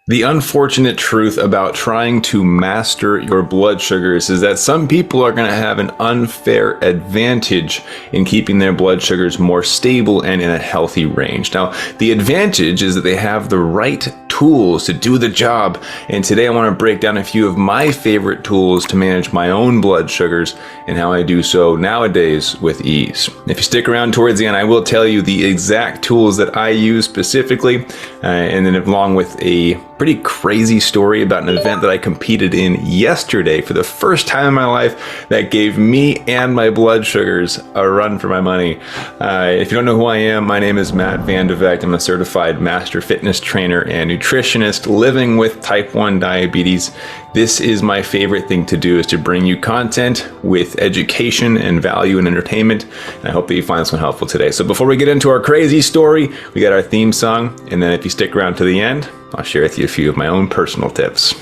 The unfortunate truth about trying to master your blood sugars is that some people are going to have an unfair advantage in keeping their blood sugars more stable and in a healthy range. Now, the advantage is that they have the right tools to do the job. And today I want to break down a few of my favorite tools to manage my own blood sugars and how I do so nowadays with ease. If you stick around towards the end, I will tell you the exact tools that I use specifically, and then along with a pretty crazy story about an event that I competed in yesterday for the first time in my life that gave me and my blood sugars a run for my money. If you don't know who I am, my name is Matt Van de Vecht. I'm a certified master fitness trainer and nutritionist living with type 1 diabetes. This is my favorite thing to do, is to bring you content with education and value and entertainment. And I hope that you find this one helpful today. So before we get into our crazy story, we got our theme song. And then if you stick around to the end, I'll share with you a few of my own personal tips.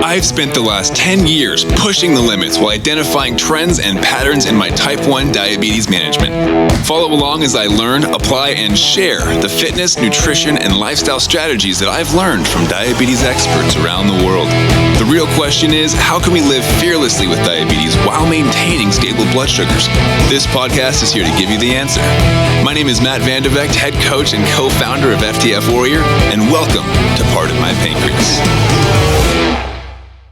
I've spent the last 10 years pushing the limits while identifying trends and patterns in my type 1 diabetes management. Follow along as I learn, apply, and share the fitness, nutrition, and lifestyle strategies that I've learned from diabetes experts around the world. The real question is, how can we live fearlessly with diabetes while maintaining stable blood sugars? This podcast is here to give you the answer. My name is Matt Van de Vecht, head coach and co-founder of FTF Warrior, and welcome to Part of My Pancreas.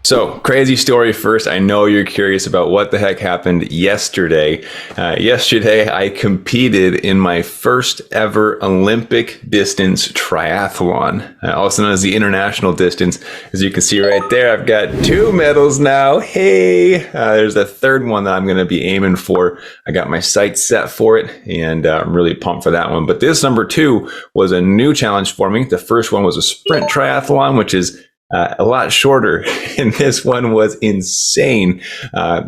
So, crazy story first. I know you're curious about what the heck happened yesterday. Yesterday, I competed in my first ever Olympic distance triathlon, also known as the international distance. As you can see right there, I've got 2 medals now. Hey, there's a third one that I'm going to be aiming for. I got my sights set for it, and I'm really pumped for that one. But this number 2 was a new challenge for me. The first one was a sprint triathlon, which is a lot shorter, and this one was insane.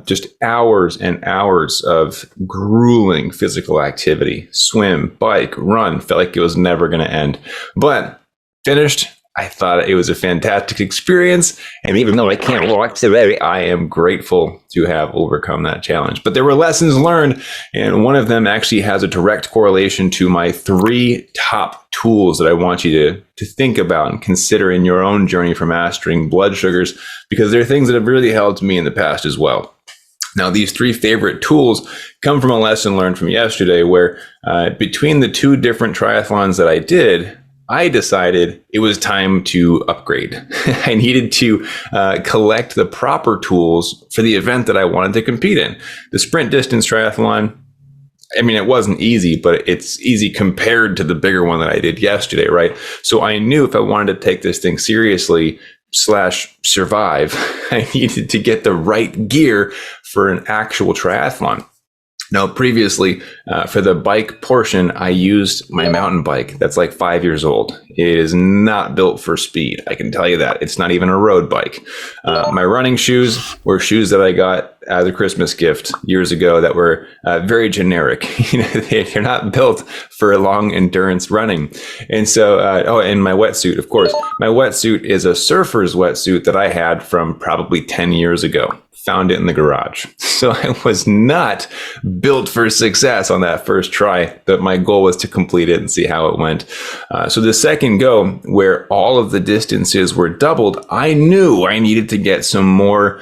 Just hours and hours of grueling physical activity. Swim, bike, run. Felt like it was never going to end. But finished. I thought it was a fantastic experience, and even though I can't walk today, I am grateful to have overcome that challenge. But there were lessons learned, and one of them actually has a direct correlation to my 3 top tools that I want you to think about and consider in your own journey for mastering blood sugars, because they're things that have really helped me in the past as well. Now, these 3 favorite tools come from a lesson learned from yesterday, where between the 2 different triathlons that I did, I decided it was time to upgrade. I needed to collect the proper tools for the event that I wanted to compete in. The sprint distance triathlon, I mean, it wasn't easy, but it's easy compared to the bigger one that I did yesterday, right? So I knew if I wanted to take this thing seriously / survive, I needed to get the right gear for an actual triathlon. Now, previously, for the bike portion, I used my mountain bike that's like 5 years old. It is not built for speed. I can tell you that. It's not even a road bike. My running shoes were shoes that I got as a Christmas gift years ago that were very generic. They're not built for long endurance running. And so, and my wetsuit, of course. My wetsuit is a surfer's wetsuit that I had from probably 10 years ago. Found it in the garage. So I was not built for success on that first try, but my goal was to complete it and see how it went. So the second go, where all of the distances were doubled, I knew I needed to get some more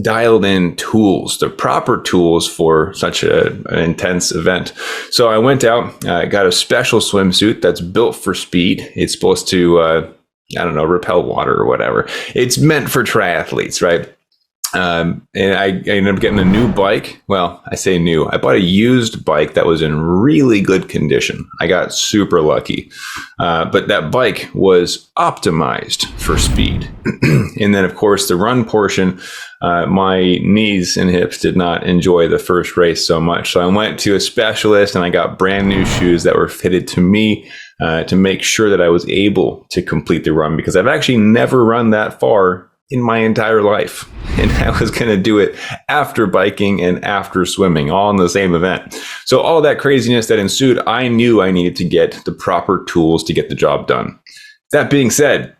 dialed in tools, the proper tools for such an intense event. So I went out, got a special swimsuit that's built for speed. It's supposed to, repel water or whatever. It's meant for triathletes, right? And I ended up getting a new bike. Well, I say new. I bought a used bike that was in really good condition. I got super lucky. But that bike was optimized for speed. And then, of course, the run portion, my knees and hips did not enjoy the first race so much. So I went to a specialist and I got brand new shoes that were fitted to me to make sure that I was able to complete the run, because I've actually never run that far in my entire life. And I was going to do it after biking and after swimming, all in the same event. So all that craziness that ensued, I knew I needed to get the proper tools to get the job done. That being said,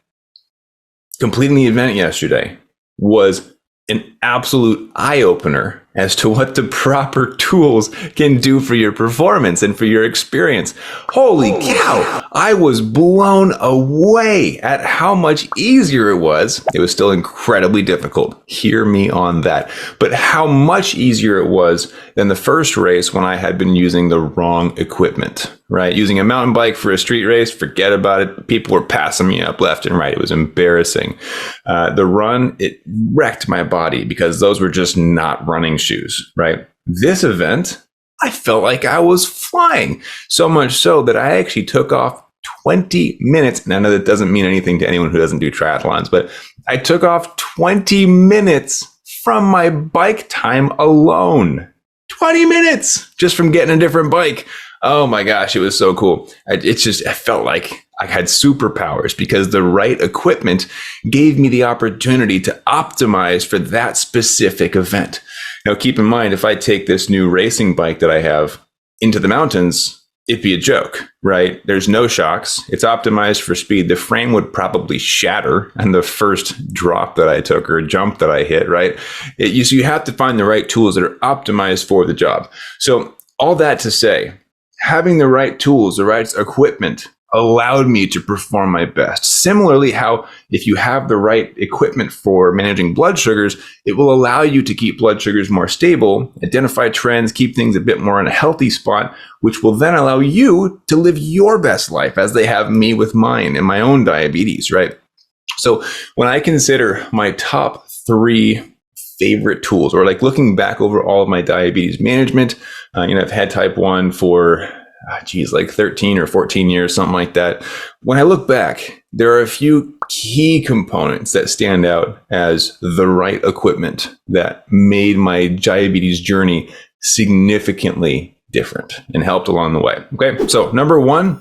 completing the event yesterday was an absolute eye-opener as to what the proper tools can do for your performance and for your experience. Holy cow! I was blown away at how much easier it was. It was still incredibly difficult. Hear me on that. But how much easier it was than the first race when I had been using the wrong equipment, right? Using a mountain bike for a street race, forget about it. People were passing me up left and right. It was embarrassing. The run, it wrecked my body because those were just not running shoes, right? This event, I felt like I was flying, so much so that I actually took off 20 minutes. And I know that doesn't mean anything to anyone who doesn't do triathlons, but I took off 20 minutes from my bike time alone. 20 minutes just from getting a different bike. Oh my gosh, it was so cool. I felt like I had superpowers because the right equipment gave me the opportunity to optimize for that specific event. Now, keep in mind, if I take this new racing bike that I have into the mountains, it'd be a joke, right? There's no shocks. It's optimized for speed. The frame would probably shatter on the first drop that I took or jump that I hit, right? So you have to find the right tools that are optimized for the job. So all that to say, having the right tools, the right equipment allowed me to perform my best. Similarly, how if you have the right equipment for managing blood sugars, it will allow you to keep blood sugars more stable, identify trends, keep things a bit more in a healthy spot, which will then allow you to live your best life as they have me with mine and my own diabetes, right? So when I consider my top 3 favorite tools, or like looking back over all of my diabetes management, I've had type 1 for like 13 or 14 years, something like that. When I look back, there are a few key components that stand out as the right equipment that made my diabetes journey significantly different and helped along the way. Okay, so number 1,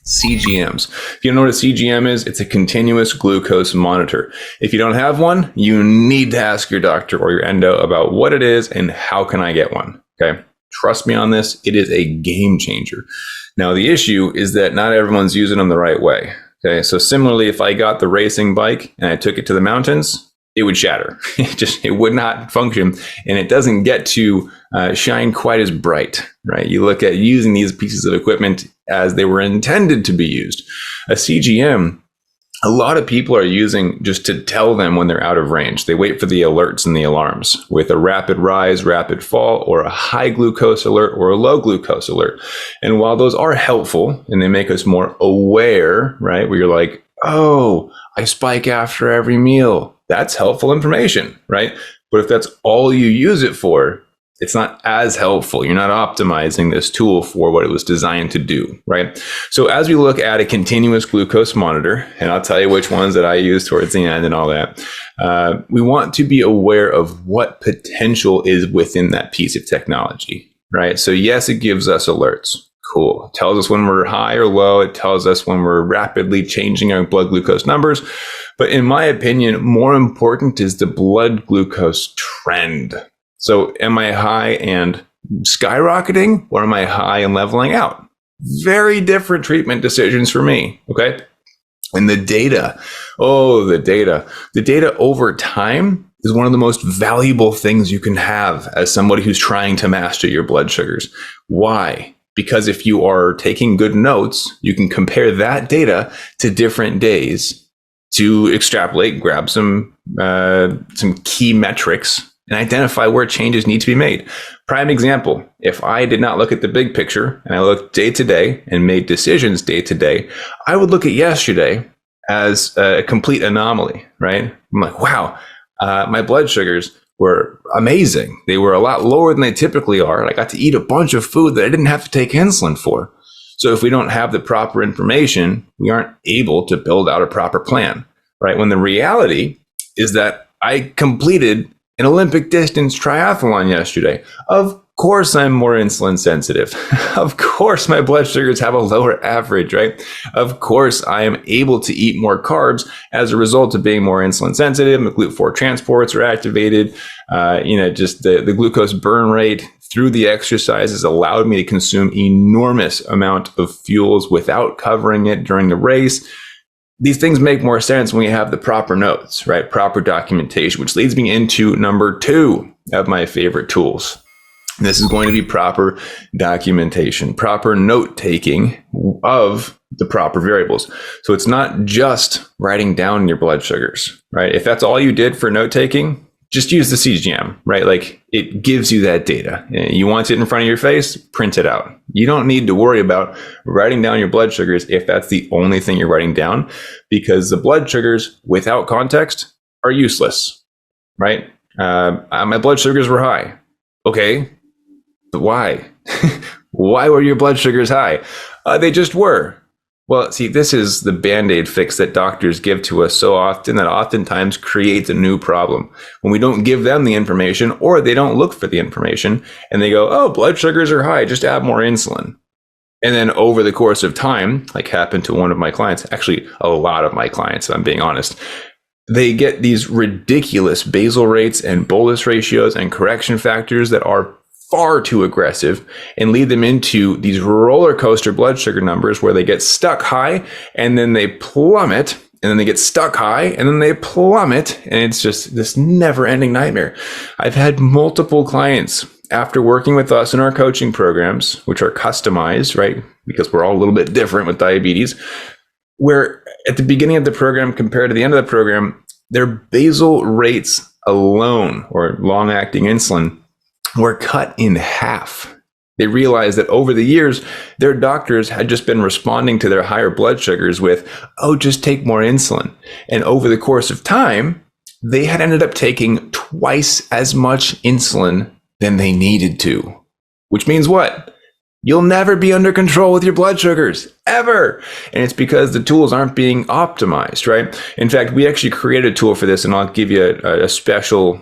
CGMs. If you don't know what a CGM is, it's a continuous glucose monitor. If you don't have one, you need to ask your doctor or your endo about what it is and how can I get one. Okay. Trust me on this, it is a game changer. Now, the issue is that not everyone's using them the right way. Okay, so similarly, if I got the racing bike and I took it to the mountains, it would shatter. It would not function, and it doesn't get to shine quite as bright, right? You look at using these pieces of equipment as they were intended to be used. A CGM, a lot of people are using just to tell them when they're out of range. They wait for the alerts and the alarms with a rapid rise, rapid fall, or a high glucose alert or a low glucose alert. And while those are helpful and they make us more aware, right, where you're like, oh, I spike after every meal, that's helpful information, right? But if that's all you use it for, it's not as helpful. You're not optimizing this tool for what it was designed to do, right? So as we look at a continuous glucose monitor, and I'll tell you which ones that I use towards the end and all that, we want to be aware of what potential is within that piece of technology, right? So yes, it gives us alerts. Cool. It tells us when we're high or low. It tells us when we're rapidly changing our blood glucose numbers. But in my opinion, more important is the blood glucose trend. So am I high and skyrocketing, or am I high and leveling out? Very different treatment decisions for me, okay? And the data over time is one of the most valuable things you can have as somebody who's trying to master your blood sugars. Why? Because if you are taking good notes, you can compare that data to different days to extrapolate, grab some key metrics and identify where changes need to be made. Prime example, if I did not look at the big picture and I looked day to day and made decisions day to day, I would look at yesterday as a complete anomaly, right? I'm like, wow, my blood sugars were amazing. They were a lot lower than they typically are. I got to eat a bunch of food that I didn't have to take insulin for. So if we don't have the proper information, we aren't able to build out a proper plan, right? When the reality is that I completed an Olympic distance triathlon yesterday. Of course, I'm more insulin sensitive. Of course, my blood sugars have a lower average, right? Of course, I am able to eat more carbs as a result of being more insulin sensitive. My GLUT4 transports are activated. Just the glucose burn rate through the exercises allowed me to consume enormous amount of fuels without covering it during the race. these things make more sense when we have the proper notes, right? Proper documentation, which leads me into number 2 of my favorite tools. This is going to be proper documentation, proper note taking of the proper variables. So it's not just writing down your blood sugars, right? If that's all you did for note taking, just use the CGM, right? Like, it gives you that data. You want it in front of your face, print it out. You don't need to worry about writing down your blood sugars if that's the only thing you're writing down, because the blood sugars without context are useless, right? My blood sugars were high. Okay, but why? Why were your blood sugars high? They just were. Well, see, this is the Band-Aid fix that doctors give to us so often that oftentimes creates a new problem. When we don't give them the information, or they don't look for the information, and they go, oh, blood sugars are high, just add more insulin. And then over the course of time, like happened to one of my clients, actually a lot of my clients, if I'm being honest, they get these ridiculous basal rates and bolus ratios and correction factors that are far too aggressive and lead them into these roller coaster blood sugar numbers where they get stuck high and then they plummet, and then they get stuck high and then they plummet. And it's just this never ending nightmare. I've had multiple clients after working with us in our coaching programs, which are customized, right? Because we're all a little bit different with diabetes, where at the beginning of the program compared to the end of the program, their basal rates alone, or long acting insulin, were cut in half. They realized that over the years, their doctors had just been responding to their higher blood sugars with, oh, just take more insulin. And over the course of time, they had ended up taking twice as much insulin than they needed to. Which means what? You'll never be under control with your blood sugars, ever. And it's because the tools aren't being optimized, right? In fact, we actually created a tool for this, and I'll give you a special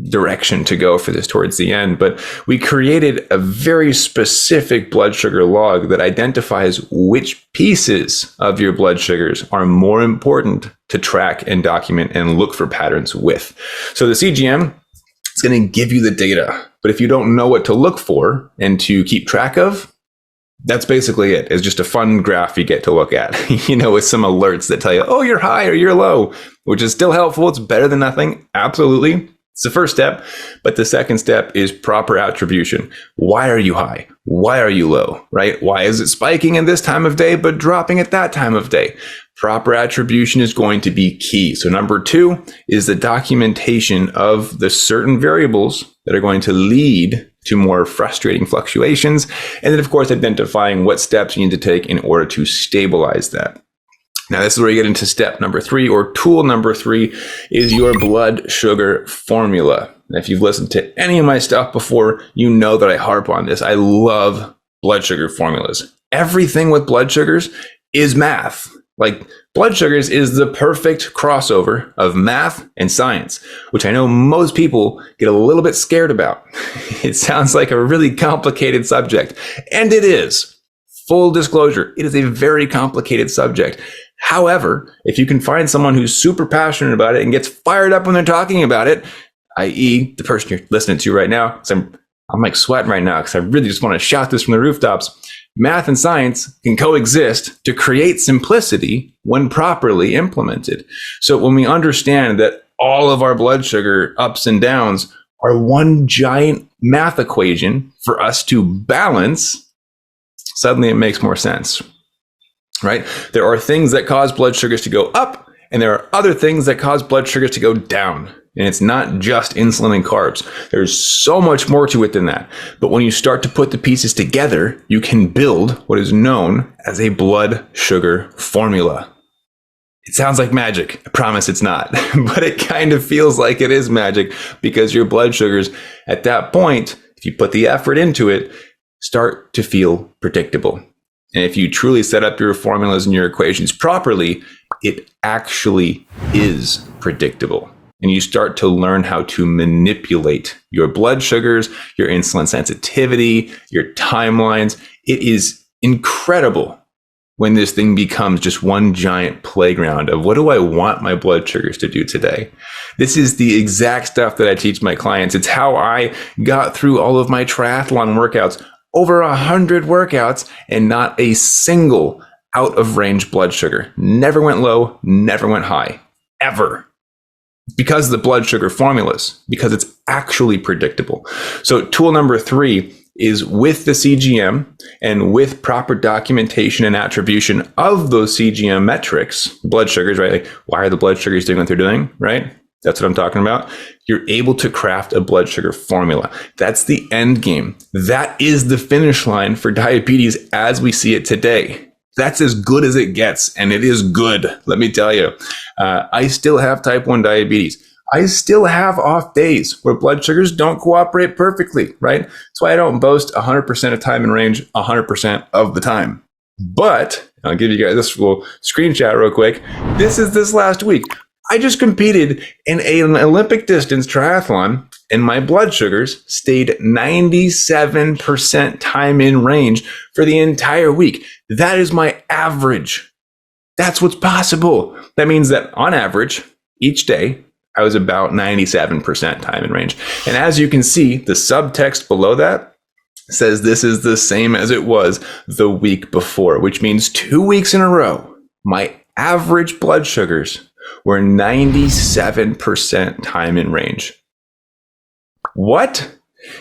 direction to go for this towards the end, but we created a very specific blood sugar log that identifies which pieces of your blood sugars are more important to track and document and look for patterns with. So the CGM is going to give you the data, but if you don't know what to look for and to keep track of, that's basically it. It's just a fun graph you get to look at, with some alerts that tell you, oh, you're high or you're low, which is still helpful. It's better than nothing. Absolutely. It's the first step, but the second step is proper attribution. Why are you high? Why are you low, right? Why is it spiking in this time of day, but dropping at that time of day? Proper attribution is going to be key. So number 2 is the documentation of the certain variables that are going to lead to more frustrating fluctuations. And then, of course, identifying what steps you need to take in order to stabilize that. Now, this is where you get into step number 3, or tool number 3, is your blood sugar formula. And if you've listened to any of my stuff before, you know that I harp on this. I love blood sugar formulas. Everything with blood sugars is math. Like, blood sugars is the perfect crossover of math and science, which I know most people get a little bit scared about. It sounds like a really complicated subject, and it is. Full disclosure, it is a very complicated subject. However, if you can find someone who's super passionate about it and gets fired up when they're talking about it, i.e. the person you're listening to right now, because I'm like sweating right now because I really just want to shout this from the rooftops. Math and science can coexist to create simplicity when properly implemented. So when we understand that all of our blood sugar ups and downs are one giant math equation for us to balance, suddenly it makes more sense. Right? There are things that cause blood sugars to go up, and there are other things that cause blood sugars to go down. And it's not just insulin and carbs. There's so much more to it than that. But when you start to put the pieces together, you can build what is known as a blood sugar formula. It sounds like magic. I promise it's not. But it kind of feels like it is magic, because your blood sugars at that point, if you put the effort into it, start to feel predictable. And if you truly set up your formulas and your equations properly, it actually is predictable. And you start to learn how to manipulate your blood sugars, your insulin sensitivity, your timelines. It is incredible when this thing becomes just one giant playground of, what do I want my blood sugars to do today? This is the exact stuff that I teach my clients. It's how I got through all of my triathlon workouts. Over 100 workouts, and not a single out of range blood sugar. Never went low, never went high, ever. Because of the blood sugar formulas, because it's actually predictable. So tool number 3 is with the CGM and with proper documentation and attribution of those CGM metrics, blood sugars, right? Like, why are the blood sugars doing what they're doing, right? That's what I'm talking about. You're able to craft a blood sugar formula. That's the end game. That is the finish line for diabetes as we see it today. That's as good as it gets, and it is good, let me tell you. I still have type 1 diabetes. I still have off days where blood sugars don't cooperate perfectly, right? That's why I don't boast 100% of time in range 100% of the time. But I'll give you guys this little screenshot real quick. This last week. I just competed in an Olympic distance triathlon, and my blood sugars stayed 97% time in range for the entire week. That is my average. That's what's possible. That means that on average, each day, I was about 97% time in range. And as you can see, the subtext below that says this is the same as it was the week before, which means 2 weeks in a row, my average blood sugars were 97% time in range. What?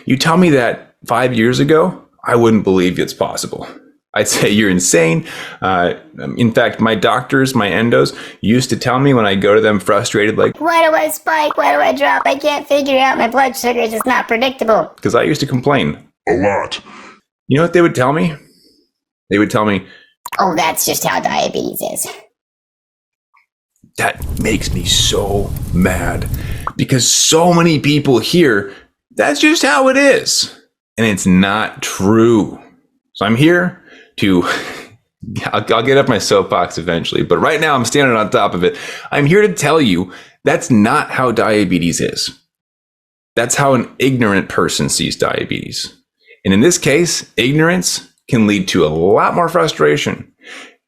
You tell me that 5 years ago, I wouldn't believe it's possible. I'd say you're insane. In fact, my doctors, my endos, used to tell me when I go to them frustrated, like, why do I spike? Why do I drop? I can't figure it out. My blood sugar is just not predictable. because I used to complain A lot. You know what they would tell me? They would tell me, Oh, that's just how diabetes is. that makes me so mad because so many people hear that's just how it is. And it's not true. So I'm here to, I'll get up my soapbox eventually, but right now I'm standing on top of it. I'm here to tell you that's not how diabetes is. That's how an ignorant person sees diabetes. And in this case, ignorance can lead to a lot more frustration.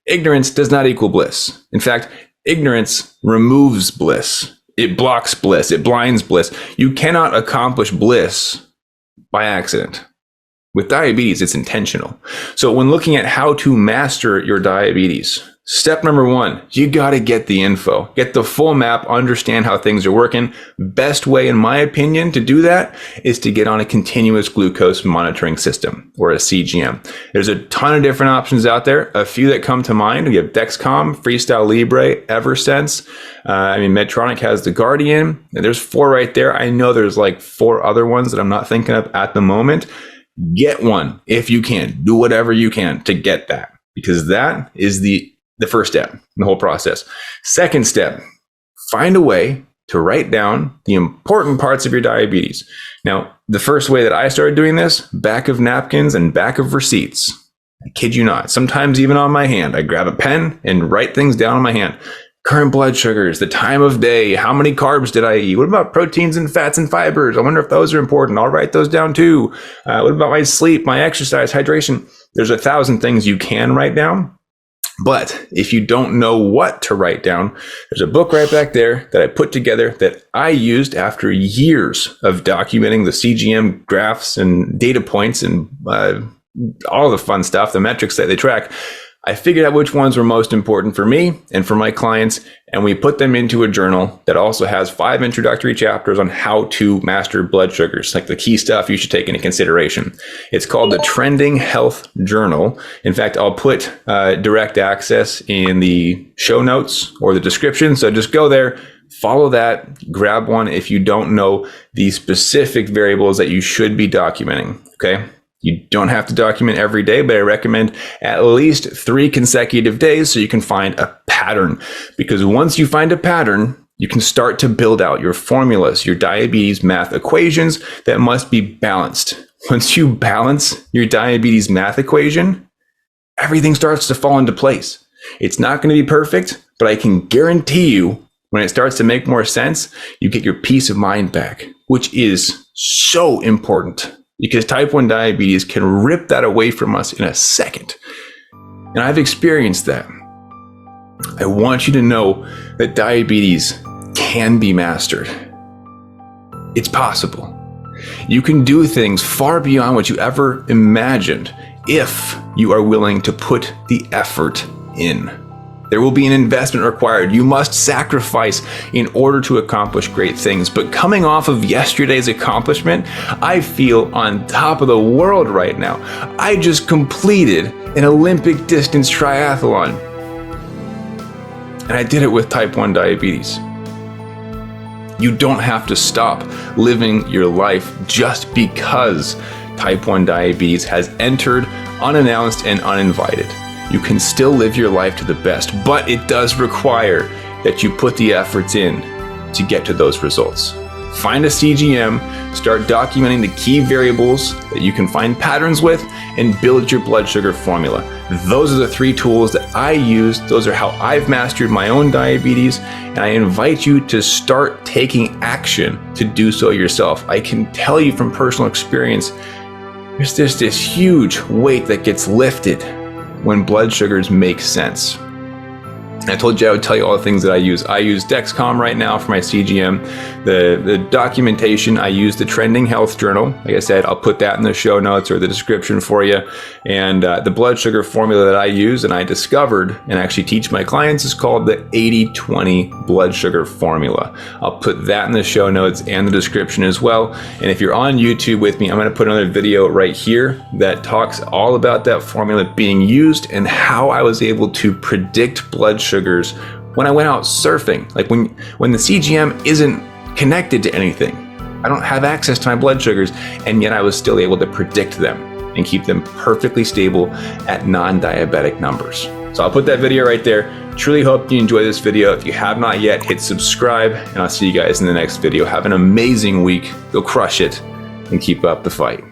Ignorance does not equal bliss. In fact, ignorance removes bliss. It blocks bliss. It blinds bliss. You cannot accomplish bliss by accident. With diabetes, it's intentional. So when looking at how to master your diabetes, step number 1, you got to get the info, get the full map, understand how things are working. Best way, in my opinion, to do that is to get on a continuous glucose monitoring system or a CGM. There's a ton of different options out there. A few that come to mind, we have Dexcom, Freestyle Libre, Eversense. Medtronic has the Guardian. There's 4 right there. I know there's like 4 other ones that I'm not thinking of at the moment. Get one if you can. Do whatever you can to get that, because that is the first step in the whole process. Second step, find a way to write down the important parts of your diabetes. Now, the first way that I started doing this, back of napkins and back of receipts. I kid you not. Sometimes even on my hand, I grab a pen and write things down on my hand. Current blood sugars, the time of day, how many carbs did I eat? What about proteins and fats and fibers? I wonder if those are important. I'll write those down too. What about my sleep, my exercise, hydration? There's 1,000 things you can write down. But if you don't know what to write down, there's a book right back there that I put together that I used after years of documenting the CGM graphs and data points and all the fun stuff, the metrics that they track. I figured out which ones were most important for me and for my clients, and we put them into a journal that also has 5 introductory chapters on how to master blood sugars, like the key stuff you should take into consideration. It's called the Trending Health Journal. In fact, I'll put direct access in the show notes or the description, so just go there, follow that, grab one if you don't know the specific variables that you should be documenting, okay? You don't have to document every day, but I recommend at least 3 consecutive days so you can find a pattern. Because once you find a pattern, you can start to build out your formulas, your diabetes math equations that must be balanced. Once you balance your diabetes math equation, everything starts to fall into place. It's not going to be perfect, but I can guarantee you when it starts to make more sense, you get your peace of mind back, which is so important. Because type 1 diabetes can rip that away from us in a second. And I've experienced that. I want you to know that diabetes can be mastered. It's possible. You can do things far beyond what you ever imagined if you are willing to put the effort in. There will be an investment required. You must sacrifice in order to accomplish great things. But coming off of yesterday's accomplishment, I feel on top of the world right now. I just completed an Olympic distance triathlon. And I did it with type 1 diabetes. You don't have to stop living your life just because type 1 diabetes has entered unannounced and uninvited. You can still live your life to the best, but it does require that you put the efforts in to get to those results. Find a CGM, start documenting the key variables that you can find patterns with, and build your blood sugar formula. Those are the 3 tools that I use. Those are how I've mastered my own diabetes, and I invite you to start taking action to do so yourself. I can tell you from personal experience, there's just this huge weight that gets lifted when blood sugars make sense. And I told you I would tell you all the things that I use. I use Dexcom right now for my CGM. The documentation, I use the Trending Health Journal. Like I said, I'll put that in the show notes or the description for you. And the blood sugar formula that I use and I discovered and actually teach my clients is called the 80-20 blood sugar formula. I'll put that in the show notes and the description as well. And if you're on YouTube with me, I'm gonna put another video right here that talks all about that formula being used and how I was able to predict blood sugars when I went out surfing. Like when the CGM isn't connected to anything, I don't have access to my blood sugars, and yet I was still able to predict them and keep them perfectly stable at non-diabetic numbers. So I'll put that video right there. Truly hope you enjoy this video. If you have not yet, hit subscribe, and I'll see you guys in the next video. Have an amazing week. Go crush it and keep up the fight.